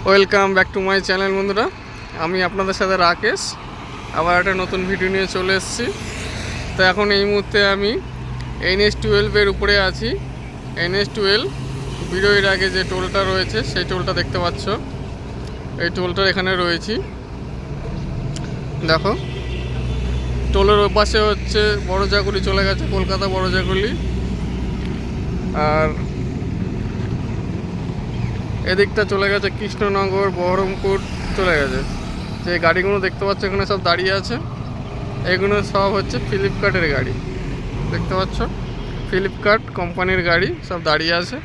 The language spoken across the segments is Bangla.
Welcome back to my channel বন্ধুরা। আমি আপনাদের সাথে রাকেশ আবার একটা নতুন ভিডিও নিয়ে চলে এসেছি। তো এখন এই মুহূর্তে আমি NH12 উপরে আছি। NH12 ভিডিওর আগে যে টোলটা রয়েছে সেই টোলটা দেখতে পাচ্ছ। এই টোলটার এখানে রয়েছি, দেখো। টোলের ওপাশে হচ্ছে বড় জাগুলি চলে গেছে, কলকাতা বড় জাগুলি। আর এদিকটা চলে গেছে কৃষ্ণনগর, বহরমপুর চলে গেছে। যে গাড়িগুলো দেখতে পাচ্ছ এখানে সব দাঁড়িয়ে আছে, এগুলো সব হচ্ছে ফ্লিপকার্টের গাড়ি। দেখতে পাচ্ছ ফ্লিপকার্ট কোম্পানির গাড়ি সব দাঁড়িয়ে আছে।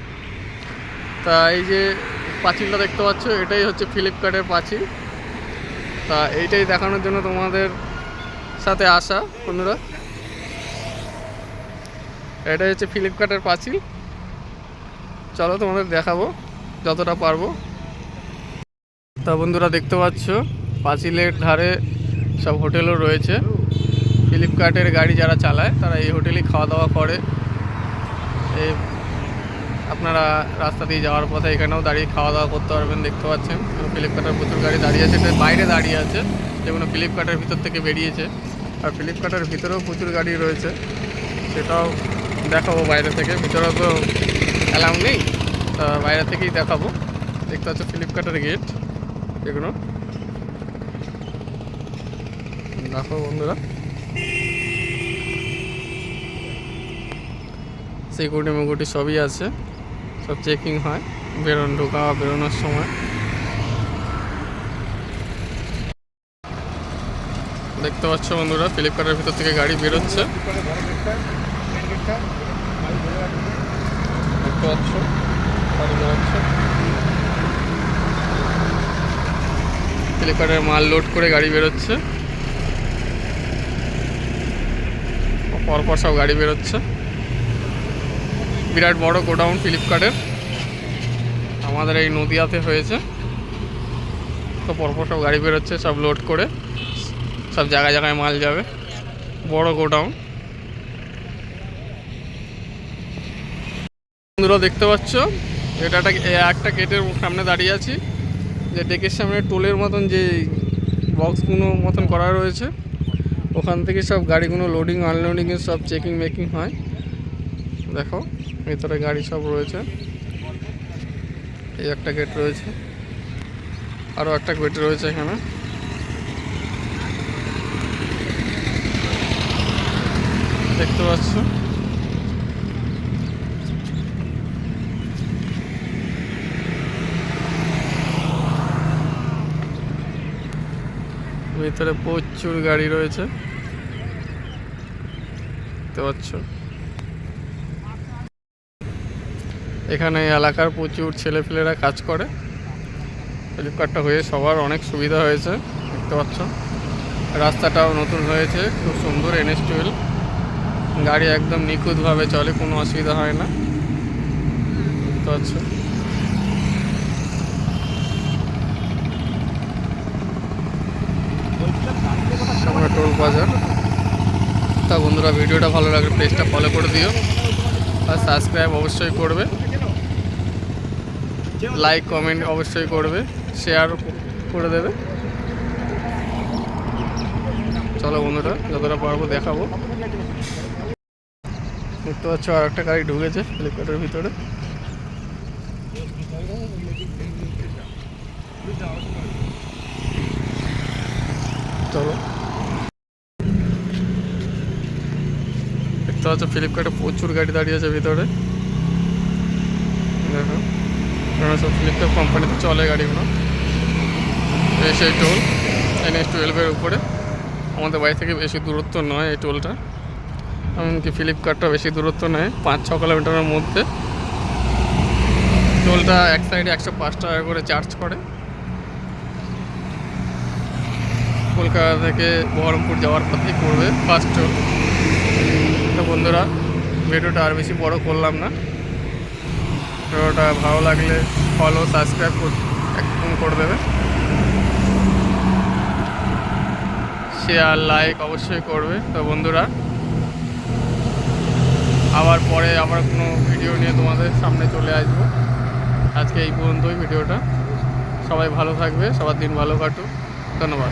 তা এই যে পাঁচিলটা দেখতে পাচ্ছ, এটাই হচ্ছে ফ্লিপকার্টের পাঁচিল। তা এইটাই দেখানোর জন্য তোমাদের সাথে আসা বন্ধুরা। এটাই হচ্ছে ফ্লিপকার্টের পাঁচিল। চলো তোমাদের দেখাবো যতটা পারবো। তা বন্ধুরা দেখতে পাচ্ছ পাঁচিলের ধারে সব হোটেলও রয়েছে। ফ্লিপকার্টের গাড়ি যারা চালায় তারা এই হোটেলেই খাওয়া দাওয়া করে। এই আপনারা রাস্তা দিয়ে যাওয়ার পথে এখানেও দাঁড়িয়ে খাওয়া দাওয়া করতে পারবেন। দেখতে পাচ্ছেন ফ্লিপকার্টের প্রচুর গাড়ি দাঁড়িয়ে আছে, এটা বাইরে দাঁড়িয়ে আছে, যেগুলো ফ্লিপকার্টের ভিতর থেকে বেরিয়েছে। আর ফ্লিপকার্টের ভিতরেও প্রচুর গাড়ি রয়েছে, সেটাও দেখাবো বাইরে থেকে। ভিতরে তো অ্যালাউ নেই, তা বাইরে থেকেই দেখাবো। দেখতে পাচ্ছ ফ্লিপকার্টের গেট, এগুলো দেখো বন্ধুরা। সিকিউরিটি মিকিউরিটি সবই আছে, সব চেকিং হয় ঢোকা বেরোনোর সময়। দেখতে পাচ্ছ বন্ধুরা ফ্লিপকার্টের ভিতর থেকে গাড়ি বেরোচ্ছে, দেখতে পাচ্ছ গাড়ি বেরোচ্ছে। ফ্লিপকার্টের মাল লোড করে গাড়ি বেরোচ্ছে, পরপর সব গাড়ি বেরোচ্ছে। বিরাট বড় গোডাউন ফ্লিপকার্টের, আমাদের এই নদিয়াতে হয়েছে। তো পরপর সব গাড়ি বেরোচ্ছে, সব লোড করে সব জায়গায় জায়গায় মাল যাবে। বড় গোডাউন বন্ধুরা দেখতে পাচ্ছ। এটা একটা গেটের সামনে দাঁড়িয়ে আছি, যে ডেকের সামনে টোলের মতন যে বক্সগুলো মতন করা রয়েছে, ওখান থেকে সব গাড়িগুলো লোডিং আনলোডিংয়ের সব চেকিং মেকিং হয়। দেখো ভিতরে গাড়ি সব রয়েছে। এই একটা গেট রয়েছে, আরও একটা গেট রয়েছে এখানে। দেখতে পাচ্ছ ভিতরে প্রচুর গাড়ি রয়েছে, দেখতে পাচ্ছ। এখানে এলাকার প্রচুর ছেলেপেলেরা কাজ করে। ফ্লিপকার্টটা হয়ে সবার অনেক সুবিধা হয়েছে, দেখতে পাচ্ছ। রাস্তাটাও নতুন হয়েছে, খুব সুন্দর। NH12 গাড়ি একদম নিখুঁতভাবে চলে, কোনো অসুবিধা হয় না, দেখতে পাচ্ছ। সামনে টোল বাজার। তা বন্ধুরা ভিডিওটা ভালো লাগলে পেজটা ফলো করে দিও, আর সাবস্ক্রাইব অবশ্যই করবে, লাইক কমেন্ট অবশ্যই করবে, শেয়ার করে দেবে। চলো বন্ধুরা যতটা পারবো দেখাবো। দেখতে পাচ্ছ আর একটা গাড়ি ঢুকেছে ফ্লিপকার্টের ভিতরে। চলো দেখতে পাচ্ছ ফ্লিপকার্টে প্রচুর গাড়ি দাঁড়িয়ে আছে ভিতরে। দেখো সব ফ্লিপকার্ট কোম্পানিতে চলে গাড়িগুলো। এই সেই টোল NH12 উপরে, আমাদের বাড়ি থেকে বেশি দূরত্ব নয় এই টোলটা, এমনকি ফ্লিপকার্টটা বেশি দূরত্ব নয়, 5-6 কিলোমিটারের মধ্যে। টোলটা এক সাইডে 105 টাকা করে চার্জ করে। কলকাতা থেকে বহরমপুর যাওয়ার পথেই করবে ফার্স্ট টোল। তো বন্ধুরা ভিডিওটা আর বেশি বড় করলাম না। ভিডিওটা ভালো লাগলে ফলো সাবস্ক্রাইব একদম করে দেবে, শেয়ার লাইক অবশ্যই করবে। তো বন্ধুরা পরে আবার কোনো ভিডিও নিয়ে তোমাদের সামনে চলে আসবো। আজকে এই পর্যন্তই ভিডিওটা। সবাই ভালো থাকবে, সবার দিন ভালো কাটুক। ধন্যবাদ।